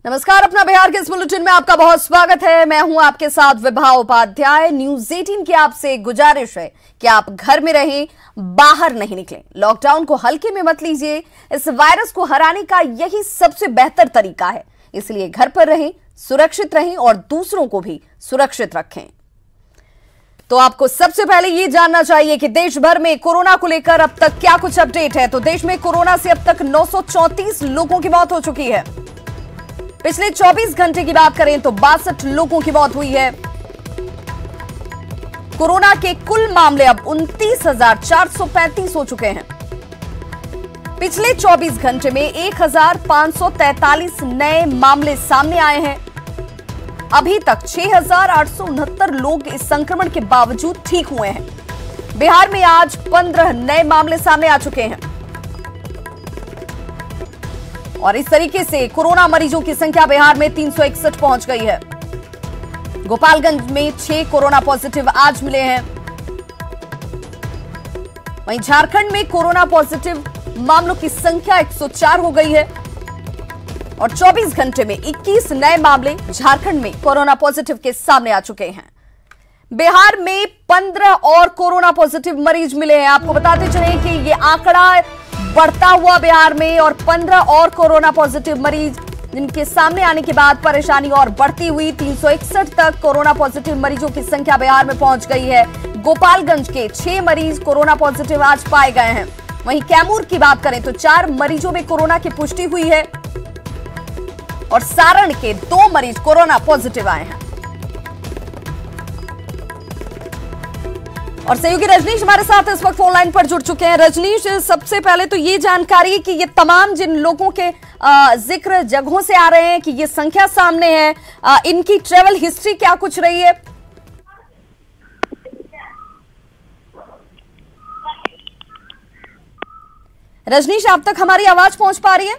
नमस्कार, अपना बिहार के इस बुलेटिन में आपका बहुत स्वागत है। मैं हूं आपके साथ विभा उपाध्याय। न्यूज 18 की आपसे गुजारिश है कि आप घर में रहें, बाहर नहीं निकलें। लॉकडाउन को हल्के में मत लीजिए। इस वायरस को हराने का यही सबसे बेहतर तरीका है, इसलिए घर पर रहें, सुरक्षित रहें और दूसरों को भी सुरक्षित रखें। तो आपको सबसे पहले ये जानना चाहिए कि देश भर में कोरोना को लेकर अब तक क्या कुछ अपडेट है। तो देश में कोरोना से अब तक 934 लोगों की मौत हो चुकी है। पिछले 24 घंटे की बात करें तो 62 लोगों की मौत हुई है। कोरोना के कुल मामले अब 29,435 हो चुके हैं। पिछले 24 घंटे में 1,543 नए मामले सामने आए हैं। अभी तक 6,869 लोग इस संक्रमण के बावजूद ठीक हुए हैं। बिहार में आज 15 नए मामले सामने आ चुके हैं और इस तरीके से कोरोना मरीजों की संख्या बिहार में 361 पहुंच गई है। गोपालगंज में 6 कोरोना पॉजिटिव आज मिले हैं। वहीं झारखंड में कोरोना पॉजिटिव मामलों की संख्या 104 हो गई है और 24 घंटे में 21 नए मामले झारखंड में कोरोना पॉजिटिव के सामने आ चुके हैं। बिहार में 15 और कोरोना पॉजिटिव मरीज मिले हैं। आपको बताते चलें कि ये आंकड़ा बढ़ता हुआ बिहार में और 15 और कोरोना पॉजिटिव मरीज जिनके सामने आने के बाद परेशानी और बढ़ती हुई 361 तक कोरोना पॉजिटिव मरीजों की संख्या बिहार में पहुंच गई है। गोपालगंज के 6 मरीज कोरोना पॉजिटिव आज पाए गए हैं। वहीं कैमूर की बात करें तो 4 मरीजों में कोरोना की पुष्टि हुई है और सारण के 2 मरीज कोरोना पॉजिटिव आए हैं। और सहयोगी रजनीश हमारे साथ इस वक्त फोन लाइन पर जुड़ चुके हैं। रजनीश, सबसे पहले तो ये जानकारी कि ये तमाम जिन लोगों के जिक्र जगहों से आ रहे हैं कि ये संख्या सामने है, इनकी ट्रेवल हिस्ट्री क्या कुछ रही है? रजनीश, आप तक हमारी आवाज पहुंच पा रही है?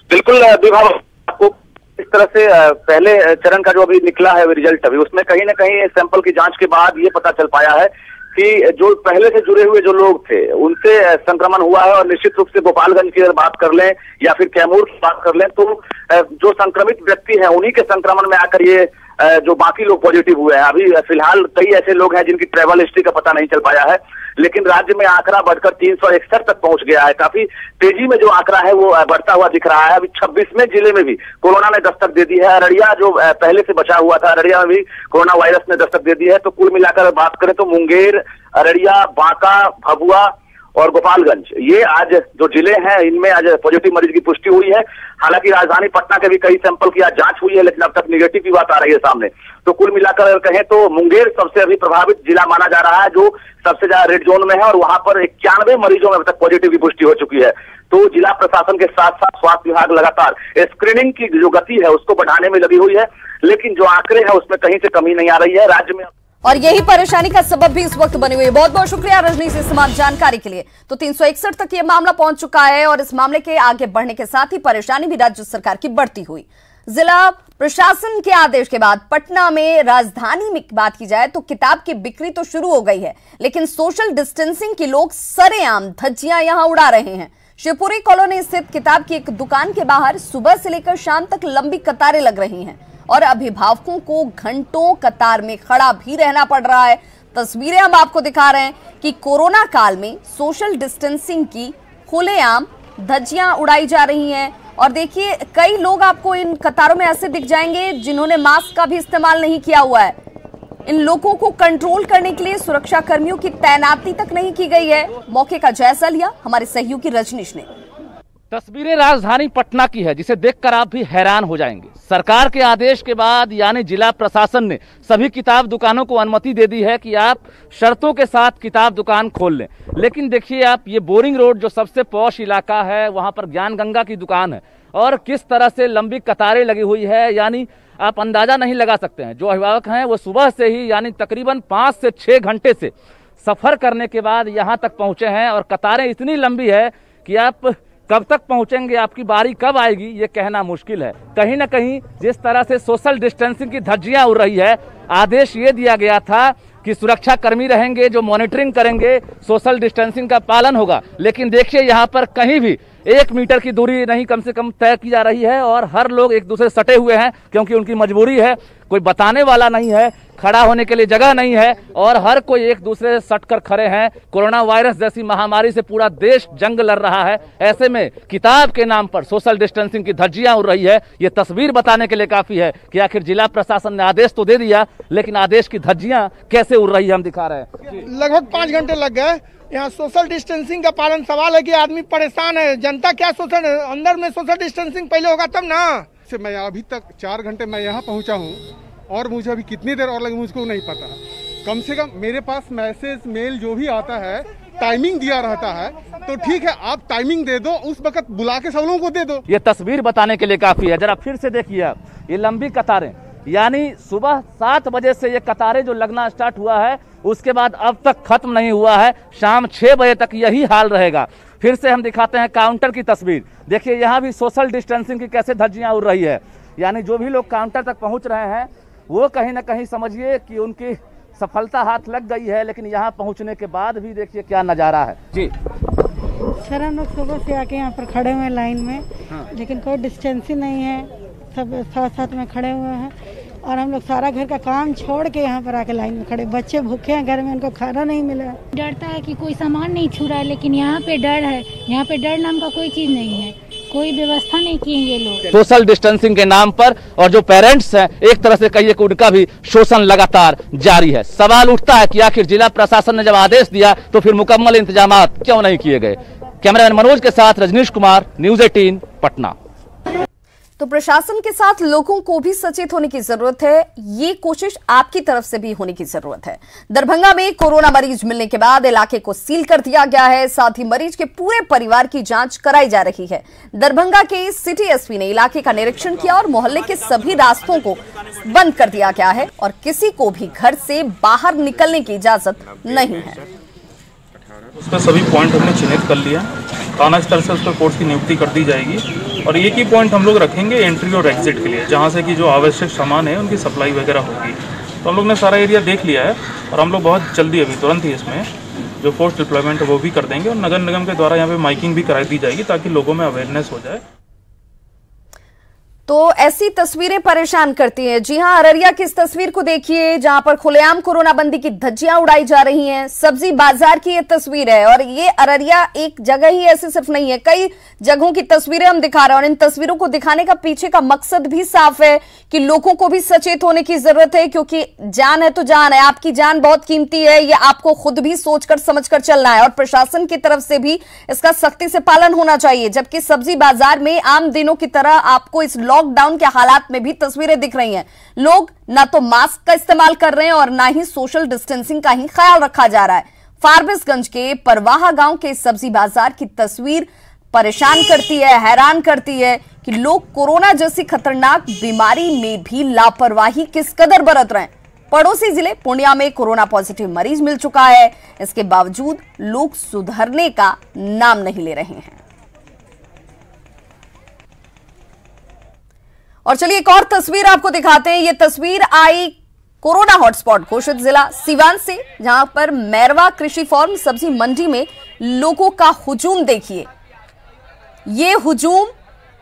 बिल्कुल विभाग, आपको इस तरह से पहले चरण का जो अभी निकला है रिजल्ट, अभी उसमें कहीं ना कहीं सैंपल की जांच के बाद ये पता चल पाया है कि जो पहले से जुड़े हुए जो लोग थे उनसे संक्रमण हुआ है। और निश्चित रूप से गोपालगंज की अगर बात कर लें या फिर कैमूर की बात कर लें तो जो संक्रमित व्यक्ति हैं उन्हीं के संक्रमण में आकर ये जो बाकी लोग पॉजिटिव हुए हैं। अभी फिलहाल कई ऐसे लोग हैं जिनकी ट्रेवल हिस्ट्री का पता नहीं चल पाया है, लेकिन राज्य में आंकड़ा बढ़कर 361 तक पहुंच गया है। काफी तेजी में जो आंकड़ा है वो बढ़ता हुआ दिख रहा है। अभी 26वें जिले में भी कोरोना ने दस्तक दे दी है। अररिया जो पहले से बचा हुआ था, अररिया में भी कोरोना वायरस ने दस्तक दे दी है। तो कुल मिलाकर बात करें तो मुंगेर, अररिया, बांका, भभुआ और गोपालगंज, ये आज जो जिले हैं इनमें आज पॉजिटिव मरीज की पुष्टि हुई है। हालांकि राजधानी पटना के भी कई सैंपल की आज जांच हुई है, लेकिन अब तक निगेटिव की बात आ रही है सामने। तो कुल मिलाकर अगर कहें तो मुंगेर सबसे अभी प्रभावित जिला माना जा रहा है, जो सबसे ज्यादा रेड जोन में है और वहां पर 91 मरीजों में अब तक पॉजिटिव की पुष्टि हो चुकी है। तो जिला प्रशासन के साथ साथ स्वास्थ्य विभाग लगातार स्क्रीनिंग की जो गति है उसको बढ़ाने में लगी हुई है, लेकिन जो आंकड़े हैं उसमें कहीं से कमी नहीं आ रही है राज्य में। और यही परेशानी का सबब भी इस वक्त बनी हुई है। बहुत बहुत शुक्रिया रजनीश इस तमाम जानकारी के लिए। तो 361 तक ये मामला पहुंच चुका है और इस मामले के आगे बढ़ने के साथ ही परेशानी भी राज्य सरकार की बढ़ती हुई। जिला प्रशासन के आदेश के बाद पटना में राजधानी में बात की जाए तो किताब की बिक्री तो शुरू हो गई है, लेकिन सोशल डिस्टेंसिंग के लोग सरेआम धज्जियां यहां उड़ा रहे हैं। शिवपुरी कॉलोनी स्थित किताब की एक दुकान के बाहर सुबह से लेकर शाम तक लंबी कतारें लग रही हैं और अभिभावकों को घंटों कतार में खड़ा भी रहना पड़ रहा है। तस्वीरें हम आपको दिखा रहे हैं कि कोरोना काल में सोशल डिस्टेंसिंग की खुलेआम धज्जियां उड़ाई जा रही हैं। और देखिए, कई लोग आपको इन कतारों में ऐसे दिख जाएंगे जिन्होंने मास्क का भी इस्तेमाल नहीं किया हुआ है। इन लोगों को कंट्रोल करने के लिए सुरक्षा कर्मियों की तैनाती तक नहीं की गई है। मौके का जायजा लिया हमारे सहयोगी रजनीश ने। तस्वीरें राजधानी पटना की है, जिसे देखकर आप भी हैरान हो जाएंगे। सरकार के आदेश के बाद यानी जिला प्रशासन ने सभी किताब दुकानों को अनुमति दे दी है कि आप शर्तों के साथ किताब दुकान खोल लें। लेकिन देखिए आप, ये बोरिंग रोड जो सबसे पॉश इलाका है, वहां पर ज्ञान गंगा की दुकान है और किस तरह से लंबी कतारें लगी हुई है, यानी आप अंदाजा नहीं लगा सकते हैं। जो अभिभावक हैं वो सुबह से ही यानी तकरीबन 5 से 6 घंटे से सफर करने के बाद यहाँ तक पहुंचे हैं और कतारें इतनी लंबी है कि आप कब तक पहुंचेंगे, आपकी बारी कब आएगी, ये कहना मुश्किल है। कहीं ना कहीं जिस तरह से सोशल डिस्टेंसिंग की धज्जियां उड़ रही है, आदेश ये दिया गया था कि सुरक्षा कर्मी रहेंगे जो मॉनिटरिंग करेंगे, सोशल डिस्टेंसिंग का पालन होगा। लेकिन देखिए यहाँ पर कहीं भी 1 मीटर की दूरी नहीं कम से कम तय की जा रही है और हर लोग एक दूसरे से सटे हुए हैं क्योंकि उनकी मजबूरी है, कोई बताने वाला नहीं है, खड़ा होने के लिए जगह नहीं है और हर कोई एक दूसरे से सट कर खड़े हैं। कोरोना वायरस जैसी महामारी से पूरा देश जंग लड़ रहा है। ऐसे में किताब के नाम पर सोशल डिस्टेंसिंग की धज्जियां उड़ रही है। ये तस्वीर बताने के लिए काफी है कि आखिर जिला प्रशासन ने आदेश तो दे दिया, लेकिन आदेश की धज्जियां कैसे उड़ रही है हम दिखा रहे हैं। लगभग 5 घंटे लग गए। यहाँ सोशल डिस्टेंसिंग का पालन, सवाल है कि आदमी परेशान है, जनता क्या सोशल अंदर में सोशल डिस्टेंसिंग पहले होगा तब ना। मैं अभी तक 4 घंटे मैं यहाँ पहुँचा हूँ और मुझे अभी कितनी देर और लगी मुझको नहीं पता। कम से कम मेरे पास मैसेज मेल जो भी आता है टाइमिंग दिया रहता है, तो ठीक है आप टाइमिंग दे दो, उस वक्त बुला के सब लोगों को दे दो। ये तस्वीर बताने के लिए काफी है। जरा फिर से देखिए ये लंबी कतारें, यानी सुबह 7 बजे से ये कतारें जो लगना स्टार्ट हुआ है उसके बाद अब तक खत्म नहीं हुआ है। शाम 6 बजे तक यही हाल रहेगा। फिर से हम दिखाते हैं काउंटर की तस्वीर। देखिए यहाँ भी सोशल डिस्टेंसिंग की कैसे धज्जियां उड़ रही है। यानी जो भी लोग काउंटर तक पहुंच रहे हैं वो कहीं ना कहीं समझिए कि उनकी सफलता हाथ लग गई है, लेकिन यहाँ पहुंचने के बाद भी देखिए क्या नजारा है। जी सर, हम लोग सुबह से आके यहाँ पर खड़े हुए हैं लाइन में। हाँ। लेकिन कोई डिस्टेंसिंग नहीं है, सब साथ साथ में खड़े हुए हैं और हम लोग सारा घर का काम छोड़ के यहाँ पर आके लाइन में खड़े। बच्चे भूखे हैं घर में, उनको खाना नहीं मिला है। डरता है कि कोई सामान नहीं छू रहा है, लेकिन यहाँ पे डर है। यहाँ पे डर नाम का कोई चीज नहीं है, कोई व्यवस्था नहीं की है ये लोग सोशल डिस्टेंसिंग के नाम पर। और जो पेरेंट्स हैं एक तरह से कहिए कि उनका भी शोषण लगातार जारी है। सवाल उठता है कि आखिर जिला प्रशासन ने जब आदेश दिया तो फिर मुकम्मल इंतजाम क्यों नहीं किए गए। कैमरामैन मनोज के साथ रजनीश कुमार, न्यूज़ 18 पटना। तो प्रशासन के साथ लोगों को भी सचेत होने की जरूरत है। ये कोशिश आपकी तरफ से भी होने की जरूरत है। दरभंगा में कोरोना मरीज मिलने के बाद इलाके को सील कर दिया गया है। साथ ही मरीज के पूरे परिवार की जांच कराई जा रही है। दरभंगा के सिटी एसपी ने इलाके का निरीक्षण किया और मोहल्ले के सभी रास्तों को बंद कर दिया गया है और किसी को भी घर से बाहर निकलने की इजाजत नहीं है। उसका सभी पॉइंट हमने चिन्हित कर लिया। थाना स्तर से उस पर फोर्स की नियुक्ति कर दी जाएगी और एक ही पॉइंट हम लोग रखेंगे एंट्री और एग्जिट के लिए, जहां से कि जो आवश्यक सामान है उनकी सप्लाई वगैरह होगी। तो हम लोग ने सारा एरिया देख लिया है और हम लोग बहुत जल्दी अभी तुरंत ही इसमें जो फोर्स डिप्लॉयमेंट है वो भी कर देंगे और नगर निगम के द्वारा यहाँ पे माइकिंग भी कराई दी जाएगी ताकि लोगों में अवेयरनेस हो जाए। तो ऐसी तस्वीरें परेशान करती हैं। जी हां, अररिया की इस तस्वीर को देखिए जहां पर खुलेआम कोरोना बंदी की धज्जियां उड़ाई जा रही हैं। सब्जी बाजार की ये तस्वीर है और ये अररिया एक जगह ही ऐसी सिर्फ नहीं है, कई जगहों की तस्वीरें हम दिखा रहे हैं और इन तस्वीरों को दिखाने का पीछे का मकसद भी साफ है कि लोगों को भी सचेत होने की जरूरत है, क्योंकि जान है तो जान है, आपकी जान बहुत कीमती है। ये आपको खुद भी सोचकर समझकर चलना है और प्रशासन की तरफ से भी इसका सख्ती से पालन होना चाहिए। जबकि सब्जी बाजार में आम दिनों की तरह आपको इस लॉकडाउन के हालात में भी तस्वीरें दिख रही हैं। लोग ना तो मास्क का इस्तेमाल कर रहे हैं और ना ही सोशल डिस्टेंसिंग का ही ख्याल रखा जा रहा है। फारबिसगंज के परवाहा गांव के सब्जी बाजार की तस्वीर परेशान करती है, हैरान करती है कि लोग कोरोना जैसी खतरनाक बीमारी में भी लापरवाही किस कदर बरत रहे हैं। पड़ोसी जिले पूर्णिया में कोरोना पॉजिटिव मरीज मिल चुका है, इसके बावजूद लोग सुधरने का नाम नहीं ले रहे हैं। और चलिए एक और तस्वीर आपको दिखाते हैं। ये तस्वीर आई कोरोना हॉटस्पॉट घोषित जिला सीवान से, जहां पर मैरवा कृषि फार्म सब्जी मंडी में लोगों का हुजूम देखिए। ये हुजूम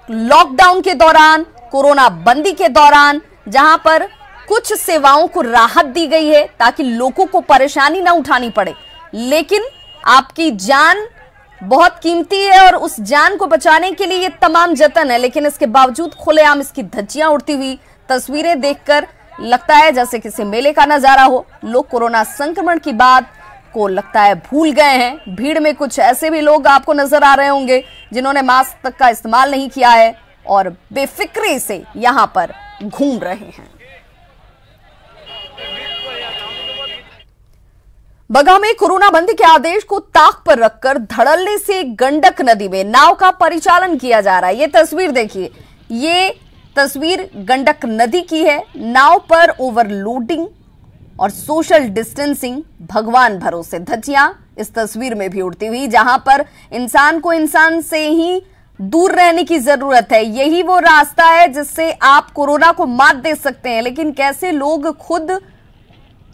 लॉकडाउन के दौरान, कोरोना बंदी के दौरान, जहां पर कुछ सेवाओं को राहत दी गई है ताकि लोगों को परेशानी ना उठानी पड़े, लेकिन आपकी जान बहुत कीमती है और उस जान को बचाने के लिए ये तमाम जतन है, लेकिन इसके बावजूद खुलेआम इसकी धज्जियां उड़ती हुई तस्वीरें देखकर लगता है जैसे किसी मेले का नजारा हो। लोग कोरोना संक्रमण की बात को लगता है भूल गए हैं। भीड़ में कुछ ऐसे भी लोग आपको नजर आ रहे होंगे जिन्होंने मास्क तक का इस्तेमाल नहीं किया है और बेफिक्री से यहां पर घूम रहे हैं। बगहा में कोरोना बंदी के आदेश को ताक पर रखकर धड़ल्ले से गंडक नदी में नाव का परिचालन किया जा रहा है। ये तस्वीर देखिए, ये तस्वीर गंडक नदी की है। नाव पर ओवरलोडिंग और सोशल डिस्टेंसिंग भगवान भरोसे। धज्जियां इस तस्वीर में भी उड़ती हुई, जहां पर इंसान को इंसान से ही दूर रहने की जरूरत है। यही वो रास्ता है जिससे आप कोरोना को मात दे सकते हैं। लेकिन कैसे लोग खुद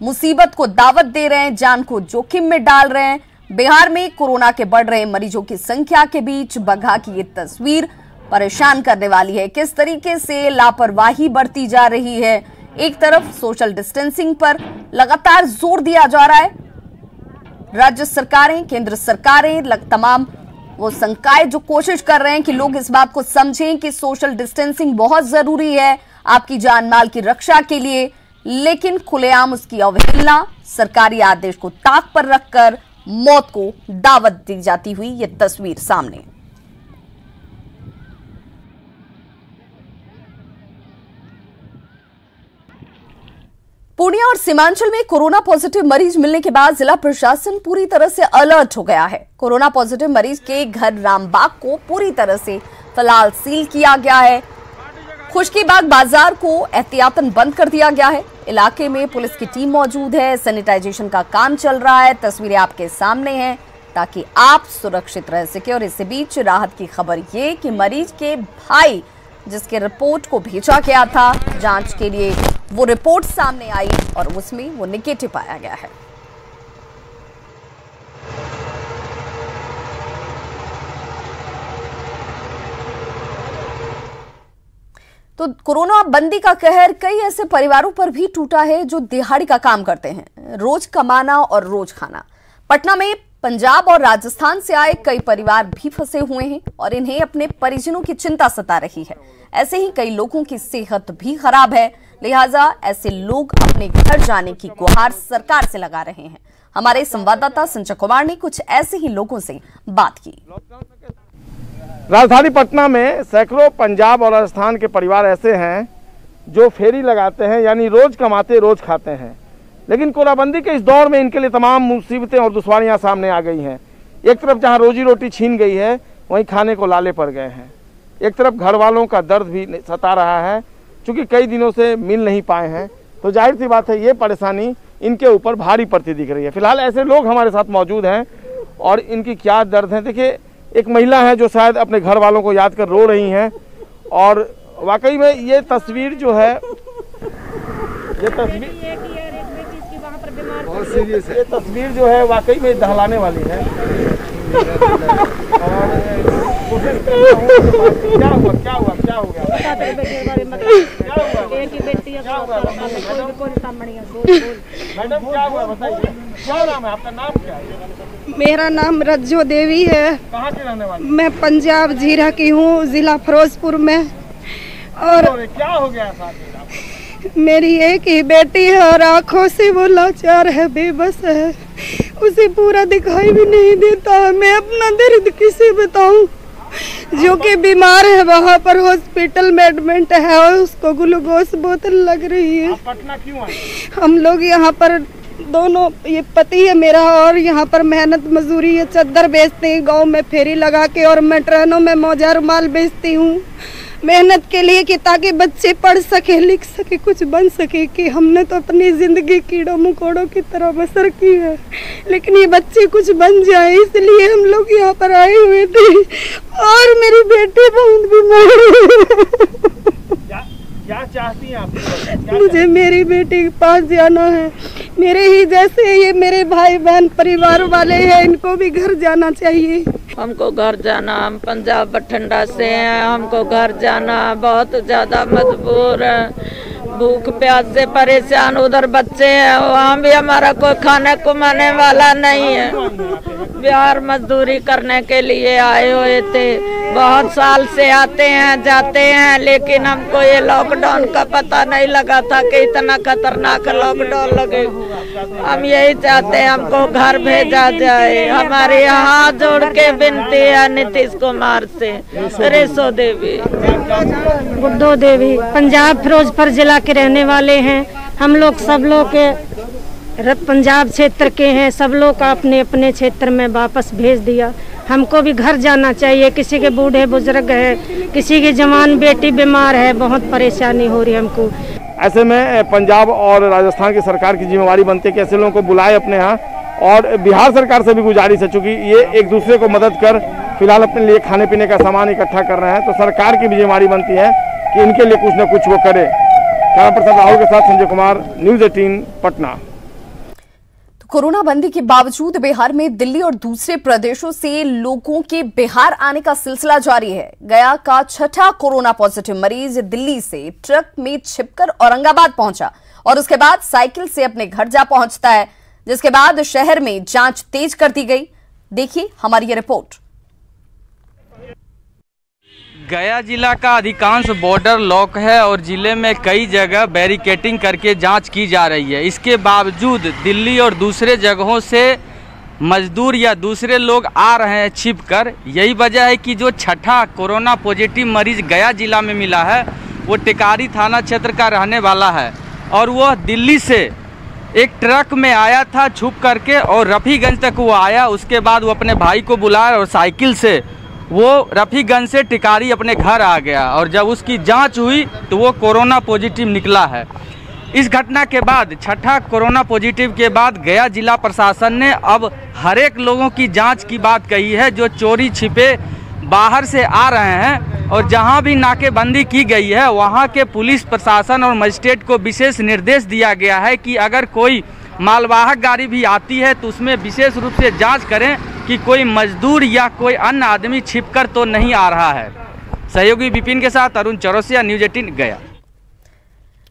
मुसीबत को दावत दे रहे हैं, जान को जोखिम में डाल रहे हैं। बिहार में कोरोना के बढ़ रहे मरीजों की संख्या के बीच बगहा की ये तस्वीर परेशान करने वाली है। किस तरीके से लापरवाही बढ़ती जा रही है। एक तरफ सोशल डिस्टेंसिंग पर लगातार जोर दिया जा रहा है, राज्य सरकारें, केंद्र सरकारें, तमाम वो संकाय जो कोशिश कर रहे हैं कि लोग इस बात को समझें कि सोशल डिस्टेंसिंग बहुत जरूरी है आपकी जान माल की रक्षा के लिए, लेकिन खुलेआम उसकी अवहेलना, सरकारी आदेश को ताक पर रखकर मौत को दावत दी जाती हुई ये तस्वीर सामने। पूर्णिया और सीमांचल में कोरोना पॉजिटिव मरीज मिलने के बाद जिला प्रशासन पूरी तरह से अलर्ट हो गया है। कोरोना पॉजिटिव मरीज के घर रामबाग को पूरी तरह से फिलहाल सील किया गया है। खुशकीबाग बाजार को एहतियातन बंद कर दिया गया है। इलाके में पुलिस की टीम मौजूद है, सैनिटाइजेशन का काम चल रहा है। तस्वीरें आपके सामने हैं ताकि आप सुरक्षित रह सके। और इसी बीच राहत की खबर ये कि मरीज के भाई जिसके रिपोर्ट को भेजा गया था जांच के लिए, वो रिपोर्ट सामने आई और उसमें वो नेगेटिव पाया गया है। तो कोरोना बंदी का कहर कई ऐसे परिवारों पर भी टूटा है जो दिहाड़ी का काम करते हैं, रोज कमाना और रोज खाना। पटना में पंजाब और राजस्थान से आए कई परिवार भी फंसे हुए हैं और इन्हें अपने परिजनों की चिंता सता रही है। ऐसे ही कई लोगों की सेहत भी खराब है, लिहाजा ऐसे लोग अपने घर जाने की गुहार सरकार से लगा रहे हैं। हमारे संवाददाता संजय कुमार ने कुछ ऐसे ही लोगों से बात की। राजधानी पटना में सैकड़ों पंजाब और राजस्थान के परिवार ऐसे हैं जो फेरी लगाते हैं, यानी रोज कमाते रोज खाते हैं। लेकिन कोरोनाबंदी के इस दौर में इनके लिए तमाम मुसीबतें और दुश्वारियां सामने आ गई हैं। एक तरफ जहां रोजी रोटी छीन गई है, वहीं खाने को लाले पड़ गए हैं। एक तरफ घर वालों का दर्द भी सता रहा है, चूँकि कई दिनों से मिल नहीं पाए हैं, तो जाहिर सी बात है ये परेशानी इनके ऊपर भारी पड़ती दिख रही है। फिलहाल ऐसे लोग हमारे साथ मौजूद हैं और इनकी क्या दर्द है। देखिए, एक महिला है जो शायद अपने घर वालों को याद कर रो रही हैं और वाकई में ये तस्वीर जो है, ये तस्वीर बहुत सीरियस है। ये तस्वीर जो है वाकई में दहलाने वाली है। और कोशिश क्या हुआ क्या हो गया? मैडम क्या हुआ बताइए, क्या नाम है आपका? नाम क्या है? मेरा नाम रज्जो देवी है। कहाँ की रहने वाली? मैं पंजाब जीरा की हूँ, जिला फिरोजपुर में। और क्या हो गया साथ? मेरी एक ही बेटी है और आंखों से वो लाचार है, बेबस है, उसे पूरा दिखाई भी नहीं देता है। मैं अपना दर्द किसे बताऊं? जो कि बीमार है वहाँ पर हॉस्पिटल में एडमिट है और उसको ग्लूकोज बोतल लग रही है। आप पटना क्यों आए? हम लोग यहाँ पर दोनों, ये पति है मेरा और यहाँ पर मेहनत मजदूरी है, चद्दर बेचते हैं गाँव में फेरी लगा के, और मैं ट्रेनों में मौजा रुमाल बेचती हूँ मेहनत के लिए कि ताकि बच्चे पढ़ सके, लिख सके, कुछ बन सके। कि हमने तो अपनी जिंदगी कीड़ों मकोड़ों की तरह बसर की है, लेकिन ये बच्चे कुछ बन जाए इसलिए हम लोग यहाँ पर आए हुए थे। और मेरी बेटी बहुत बीमार क्या चाहती हैं आप? मुझे मेरी बेटी के पास जाना है। मेरे ही जैसे ये मेरे भाई बहन परिवार वाले हैं, इनको भी घर जाना चाहिए। हमको घर जाना, हम पंजाब बठिंडा से हैं, हमको घर जाना, बहुत ज़्यादा मजबूर है, भूख प्यास से परेशान। उधर बच्चे हैं, वहाँ भी हमारा कोई खाने को माने वाला नहीं है। बिहार मजदूरी करने के लिए आए हुए थे, बहुत साल से आते हैं जाते हैं, लेकिन हमको ये लॉकडाउन का पता नहीं लगा था कि इतना खतरनाक लॉकडाउन लगे। हम यही चाहते हैं हमको घर भेजा जाए। हमारे यहाँ जोड़ के विनती है नीतीश कुमार से। रेसो देवी, गुड्डो देवी, पंजाब फिरोजपुर जिला के रहने वाले हैं हम लोग। सब लोग के पंजाब क्षेत्र के हैं, सब लोग का अपने अपने क्षेत्र में वापस भेज दिया। हमको भी घर जाना चाहिए। किसी के बूढ़े बुजुर्ग है, किसी की जवान बेटी बीमार है, बहुत परेशानी हो रही है हमको। ऐसे में पंजाब और राजस्थान की सरकार की जिम्मेवारी बनती है कि ऐसे लोगों को बुलाए अपने यहाँ, और बिहार सरकार से भी गुजारिश है, चूँकि ये एक दूसरे को मदद कर फिलहाल अपने लिए खाने पीने का सामान इकट्ठा कर रहे हैं, तो सरकार की भी जिम्मेवारी बनती है कि इनके लिए कुछ न कुछ वो करे। कैमरा पर्सन राहुल के साथ संजय कुमार, न्यूज़ 18 पटना। कोरोना बंदी के बावजूद बिहार में दिल्ली और दूसरे प्रदेशों से लोगों के बिहार आने का सिलसिला जारी है। गया का छठा कोरोना पॉजिटिव मरीज दिल्ली से ट्रक में छिपकर औरंगाबाद पहुंचा और उसके बाद साइकिल से अपने घर जा पहुंचता है, जिसके बाद शहर में जांच तेज कर दी गई। देखिए हमारी ये रिपोर्ट। गया जिला का अधिकांश बॉर्डर लॉक है और जिले में कई जगह बैरिकेटिंग करके जांच की जा रही है। इसके बावजूद दिल्ली और दूसरे जगहों से मजदूर या दूसरे लोग आ रहे हैं छिपकर। यही वजह है कि जो छठा कोरोना पॉजिटिव मरीज गया जिला में मिला है वो टिकारी थाना क्षेत्र का रहने वाला है और वह दिल्ली से एक ट्रक में आया था छुप करके और रफीगंज तक वो आया। उसके बाद वो अपने भाई को बुलाया और साइकिल से वो रफीगंज से टिकारी अपने घर आ गया और जब उसकी जांच हुई तो वो कोरोना पॉजिटिव निकला है। इस घटना के बाद छठा कोरोना पॉजिटिव के बाद गया जिला प्रशासन ने अब हर एक लोगों की जांच की बात कही है जो चोरी छिपे बाहर से आ रहे हैं और जहां भी नाकेबंदी की गई है वहां के पुलिस प्रशासन और मजिस्ट्रेट को विशेष निर्देश दिया गया है कि अगर कोई मालवाहक गाड़ी भी आती है तो उसमें विशेष रूप से जांच करें कि कोई मजदूर या कोई अन्य आदमी छिपकर तो नहीं आ रहा है। सहयोगी विपिन के साथ अरुण चौरसिया, न्यूज 18 गया।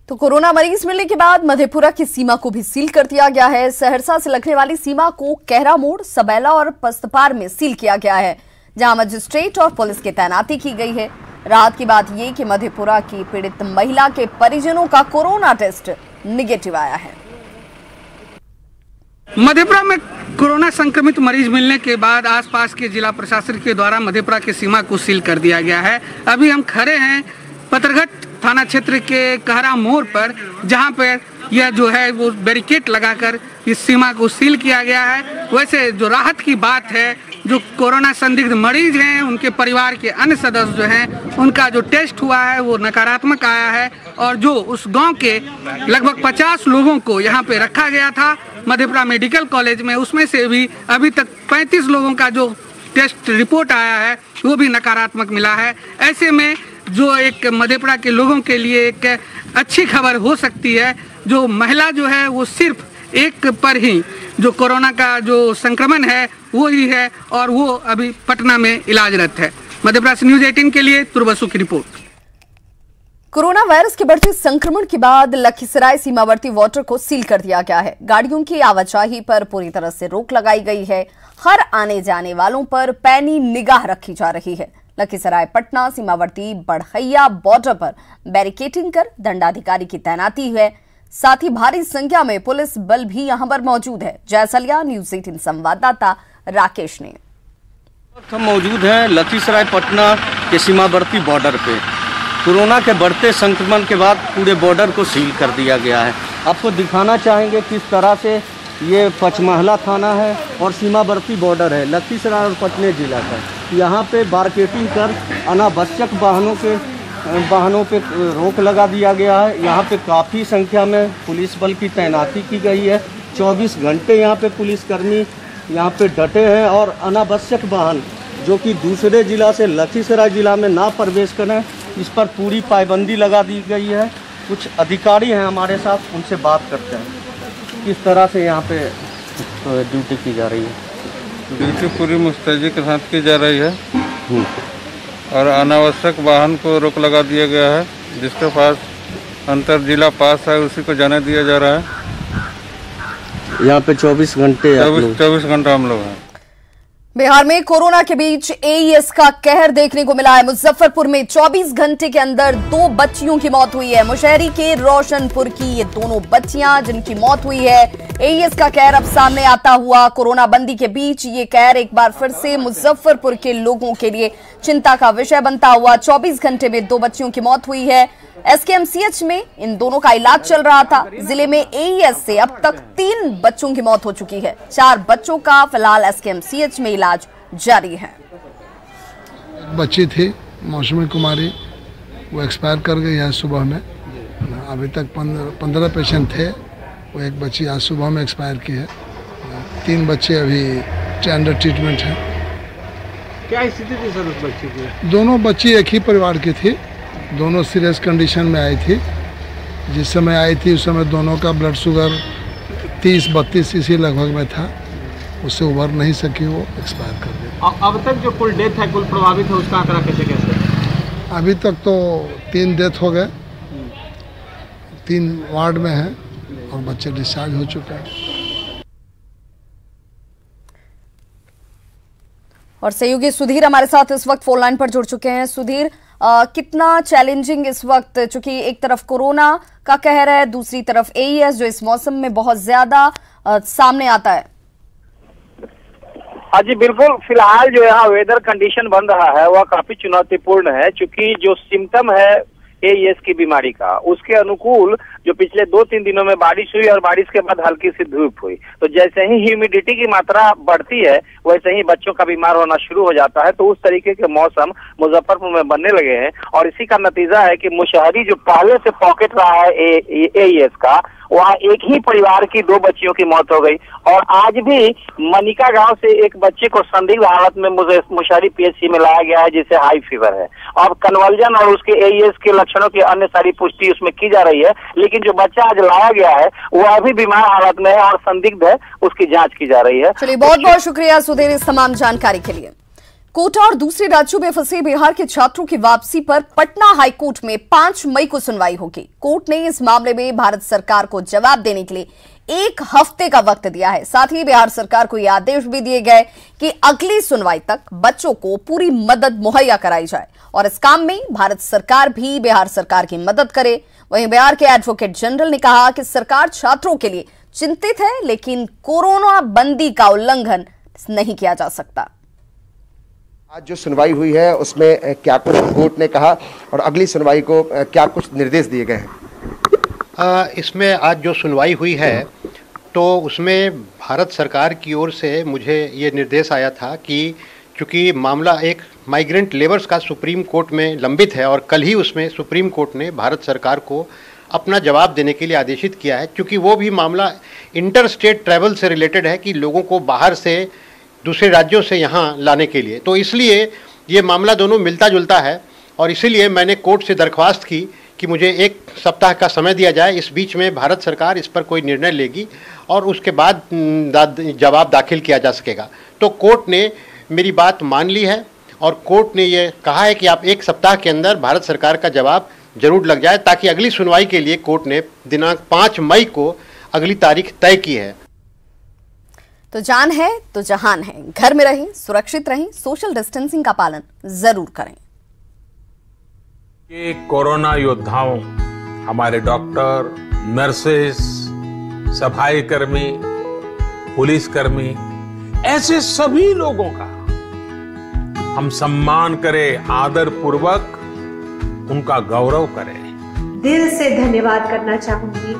तो कोरोना मरीज मिलने के बाद मधेपुरा की सीमा को भी सील कर दिया गया है। सहरसा से लगने वाली सीमा को कहरा मोड़, सबैला और पस्तपार में सील किया गया है, जहां मजिस्ट्रेट और पुलिस की तैनाती की गई है। राहत की बात यह कि मधेपुरा की पीड़ित महिला के परिजनों का कोरोना टेस्ट निगेटिव आया है। मधेपुरा में कोरोना संक्रमित मरीज मिलने के बाद आसपास के जिला प्रशासन के द्वारा मधेपुरा की सीमा को सील कर दिया गया है। अभी हम खड़े हैं पतरघट थाना क्षेत्र के कहरा मोड़ पर, जहां पर यह जो है वो बैरिकेड लगाकर इस सीमा को सील किया गया है। वैसे जो राहत की बात है, जो कोरोना संदिग्ध मरीज हैं उनके परिवार के अन्य सदस्य जो हैं उनका जो टेस्ट हुआ है वो नकारात्मक आया है और जो उस गांव के लगभग 50 लोगों को यहां पे रखा गया था मधेपुरा मेडिकल कॉलेज में, उसमें से भी अभी तक 35 लोगों का जो टेस्ट रिपोर्ट आया है वो भी नकारात्मक मिला है। ऐसे में जो एक मधेपुरा के लोगों के लिए एक अच्छी खबर हो सकती है। जो महिला जो है वो सिर्फ एक पर ही जो कोरोना का जो संक्रमण है वो ही है और वो अभी पटना में इलाजरत है। मधेपुरा से न्यूज 18 के लिए तुरबसु की रिपोर्ट। कोरोना वायरस के बढ़ते संक्रमण के बाद लखीसराय सीमावर्ती वाटर को सील कर दिया गया है। गाड़ियों की आवाजाही पर पूरी तरह से रोक लगाई गई है। हर आने जाने वालों पर पैनी निगाह रखी जा रही है। लखीसराय पटना सीमावर्ती बढ़ैया बॉर्डर पर बैरिकेटिंग कर दंडाधिकारी की तैनाती है। साथ ही भारी संख्या में पुलिस बल भी यहां पर मौजूद है। जयसलिया, न्यूज 18 संवाददाता राकेश ने। हम मौजूद हैं लखीसराय पटना के सीमावर्ती बॉर्डर पे। कोरोना के बढ़ते संक्रमण के बाद पूरे बॉर्डर को सील कर दिया गया है। आपको दिखाना चाहेंगे किस तरह से ये पचमहला थाना है और सीमावर्ती बॉर्डर है लखीसराय और पटना जिला का। यहाँ पे बारकेटिंग कर अनावश्यक वाहनों पे रोक लगा दिया गया है। यहाँ पे काफ़ी संख्या में पुलिस बल की तैनाती की गई है। 24 घंटे यहाँ पे पुलिसकर्मी यहाँ पे डटे हैं और अनावश्यक वाहन जो कि दूसरे जिला से लखीसराय जिला में ना प्रवेश करें, इस पर पूरी पाबंदी लगा दी गई है। कुछ अधिकारी हैं हमारे साथ, उनसे बात करते हैं किस तरह से यहाँ पे ड्यूटी की जा रही है। ड्यूटी पूरी मुस्तैदी के साथ की जा रही है और अनावश्यक वाहन को रोक लगा दिया गया है। जिसके पास अंतर जिला पास है उसी को जाने दिया जा रहा है। यहाँ पे 24 घंटे हम लोग हैं। बिहार में कोरोना के बीच एईएस का कहर देखने को मिला है। मुजफ्फरपुर में 24 घंटे के अंदर 2 बच्चियों की मौत हुई है। मुशहरी के रोशनपुर की ये दोनों बच्चियां जिनकी मौत हुई है। एईएस का कहर अब सामने आता हुआ। कोरोना बंदी के बीच ये कहर एक बार फिर से मुजफ्फरपुर के लोगों के लिए चिंता का विषय बनता हुआ। 24 घंटे में 2 बच्चियों की मौत हुई है। एसकेएमसीएच में इन दोनों का इलाज चल रहा था। जिले में एईएस से अब तक 3 बच्चों की मौत हो चुकी है। 4 बच्चों का फिलहाल एसकेएमसीएच में इलाज जारी है। बच्ची थी मौसमी कुमारी, वो एक्सपायर कर गई है सुबह में। अभी तक 15 पेशेंट थे, वो एक बच्ची आज सुबह में एक्सपायर की है। 3 बच्चे अभी अंडर ट्रीटमेंट हैं। क्या स्थिति थी सर उस बच्ची की? दोनों बच्ची एक ही परिवार की थी, दोनों सीरियस कंडीशन में आई थी। जिस समय आई थी उस समय दोनों का ब्लड शुगर 30-32 सीसी लगभग में था, उससे उबर नहीं सकी, वो एक्सपायर कर गई। अब तक जो कुल डेथ है, कुल प्रभावित है, उसका आंकड़ा कैसे? अभी तक तो 3 डेथ हो गए, 3 वार्ड में हैं और बच्चे डिस्चार्ज हो चुके हैं। और सहयोगी सुधीर हमारे साथ इस वक्त फोन लाइन पर जुड़ चुके हैं। सुधीर, कितना चैलेंजिंग इस वक्त, चूंकि एक तरफ कोरोना का कहर है, दूसरी तरफ एईएस जो इस मौसम में बहुत ज्यादा सामने आता है। हाँ जी बिल्कुल, फिलहाल जो यहाँ वेदर कंडीशन बन रहा है वह काफी चुनौतीपूर्ण है, क्योंकि जो सिम्टम है एईएस की बीमारी का, उसके अनुकूल जो पिछले 2-3 दिनों में बारिश हुई और बारिश के बाद हल्की सी धूप हुई, तो जैसे ही ह्यूमिडिटी की मात्रा बढ़ती है वैसे ही बच्चों का बीमार होना शुरू हो जाता है। तो उस तरीके के मौसम मुजफ्फरपुर में बनने लगे हैं और इसी का नतीजा है कि मुशहरी जो पहले से पॉकेट रहा है एईएस का, वहाँ एक ही परिवार की 2 बच्चियों की मौत हो गई। और आज भी मनिका गांव से एक बच्चे को संदिग्ध हालत में मुशहरी पीएचसी में लाया गया है, जिसे हाई फीवर है। अब कन्वर्जन और उसके एईएस के लक्षणों की अन्य सारी पुष्टि उसमें की जा रही है, लेकिन जो बच्चा आज लाया गया है वह अभी बीमार हालत में है और संदिग्ध है, उसकी जांच की जा रही है। चलिए, बहुत बहुत शुक्रिया सुधीर इस तमाम जानकारी के लिए। कोटा और दूसरे राज्यों में फंसे बिहार के छात्रों की वापसी पर पटना हाईकोर्ट में 5 मई को सुनवाई होगी। कोर्ट ने इस मामले में भारत सरकार को जवाब देने के लिए 1 हफ्ते का वक्त दिया है। साथ ही बिहार सरकार को यह आदेश भी दिए गए कि अगली सुनवाई तक बच्चों को पूरी मदद मुहैया कराई जाए और इस काम में भारत सरकार भी बिहार सरकार की मदद करे। वहीं बिहार के एडवोकेट जनरल ने कहा कि सरकार छात्रों के लिए चिंतित है, लेकिन कोरोना बंदी का उल्लंघन नहीं किया जा सकता। आज जो सुनवाई हुई है उसमें क्या कुछ कोर्ट ने कहा और अगली सुनवाई को क्या कुछ निर्देश दिए गए हैं? इसमें आज जो सुनवाई हुई है तो उसमें भारत सरकार की ओर से मुझे ये निर्देश आया था कि चूँकि मामला एक माइग्रेंट लेबर्स का सुप्रीम कोर्ट में लंबित है और कल ही उसमें सुप्रीम कोर्ट ने भारत सरकार को अपना जवाब देने के लिए आदेशित किया है, क्योंकि वो भी मामला इंटर स्टेट ट्रैवल से रिलेटेड है कि लोगों को बाहर से दूसरे राज्यों से यहाँ लाने के लिए, तो इसलिए ये मामला दोनों मिलता जुलता है और इसीलिए मैंने कोर्ट से दरख्वास्त की कि मुझे 1 सप्ताह का समय दिया जाए। इस बीच में भारत सरकार इस पर कोई निर्णय लेगी और उसके बाद जवाब दाखिल किया जा सकेगा। तो कोर्ट ने मेरी बात मान ली है और कोर्ट ने ये कहा है कि आप 1 सप्ताह के अंदर भारत सरकार का जवाब जरूर लग जाए, ताकि अगली सुनवाई के लिए कोर्ट ने दिनांक 5 मई को अगली तारीख तय की है। तो जान है तो जहान है, घर में रहें, सुरक्षित रहें, सोशल डिस्टेंसिंग का पालन जरूर करें। ये कोरोना योद्धाओं, हमारे डॉक्टर, नर्सेस, सफाई कर्मी, पुलिसकर्मी, ऐसे सभी लोगों का हम सम्मान करें, आदर पूर्वक उनका गौरव करें। दिल से धन्यवाद करना चाहूंगी